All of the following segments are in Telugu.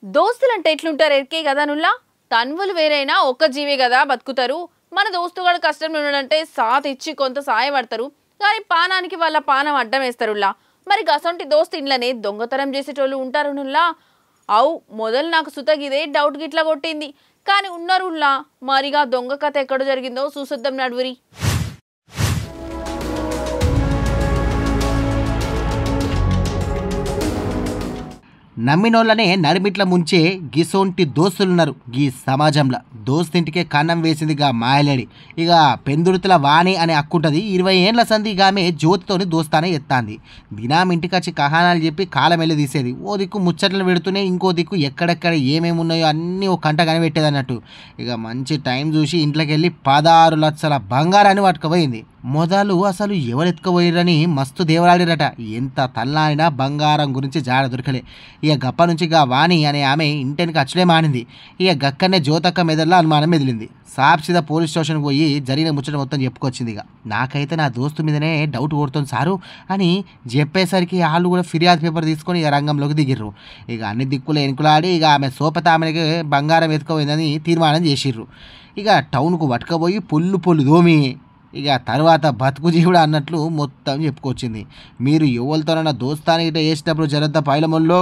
దోస్తులంటే ఎట్లుంటారు ఎరికే కదా నుల్లా. తన్వులు వేరైనా ఒక్క జీవే కదా బతుకుతారు. మన దోస్తుగాడు కష్టం ఉన్నాడంటే సాత్ ఇచ్చి కొంత సాయపడతారు. కానీ పానానికి వాళ్ళ పానం అడ్డం వేస్తారుల్లా. మరి గసంటి దోస్తు ఇంట్లోనే దొంగతనం చేసేటోళ్ళు ఉంటారు నుల్లా. అవు మొదలు నాకు సుతగిదే డౌట్ గిట్లా కొట్టింది. కానీ ఉన్నారుల్లా. మరిగా దొంగ కథ ఎక్కడ జరిగిందో చూసొద్దాం నడువురి. నమ్మినోళ్ళనే నడిమిట్ల ముంచే గిసోంటి దోస్తులున్నారు గీ సమాజంలో. దోస్తింటికే కన్నం వేసిందిగా మాయలేడి. ఇక పెందురుతుల వాణి అనే అక్కుంటది. 20 ఏండ్ల సంది ఆమె జ్యోతితోని దోస్తానే ఎత్తాంది. దినాం ఇంటికొచ్చి కహానాలు చెప్పి కాలం వెళ్ళి తీసేది. ఓ దిక్కు ముచ్చట్లు పెడుతూనే ఇంకో దిక్కు ఎక్కడెక్కడ ఏమేమి ఉన్నాయో అన్నీ ఓ కంట కనిపెట్టేది అన్నట్టు. ఇక మంచి టైం చూసి ఇంట్లోకి వెళ్ళి 16 లక్షల బంగారాన్ని పట్టుకుపోయింది. మొదలు అసలు ఎవరు ఎత్తుకుపోయిరని మస్తు దేవరాడిరట. ఎంత తల్లాడినా బంగారం గురించి జాడ దొరకలే. ఇక గప్ప నుంచి వాణి అనే ఆమె ఇంటికి అచ్చులే మానింది. ఇక గక్కనే జ్యోతక్క మెదడులో అనుమానం మెదిలింది. సాప్సిద పోలీస్ స్టేషన్కి పోయి జరిగిన ముచ్చట మొత్తం చెప్పుకొచ్చింది. ఇక నాకైతే నా దోస్తు మీదనే డౌట్ కొడుతుంది సారు అని చెప్పేసరికి వాళ్ళు కూడా ఫిర్యాదు పేపర్ తీసుకొని ఇక రంగంలోకి దిగిర్రు. ఇక అన్ని దిక్కులు ఎనుకులాడి ఇక ఆమె సోపత ఆమెకి బంగారం ఎత్తుకుపోయిందని తీర్మానం చేసిర్రు. ఇక టౌన్కు పట్టుకపోయి పొల్లు దోమి ఇక తర్వాత బతుకు జీవుడు అన్నట్లు మొత్తం చెప్పుకొచ్చింది. మీరు ఎవరితోనన్నా దోస్తానికి ఇట్లా వేసినప్పుడు జరంతా పైలమల్లో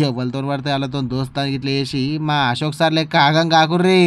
ఎవరితో పడితే వాళ్ళతో దోస్తానికి ఇట్లా వేసి మా అశోక్ సార్ లెక్క ఆగం కాకుర్రీ.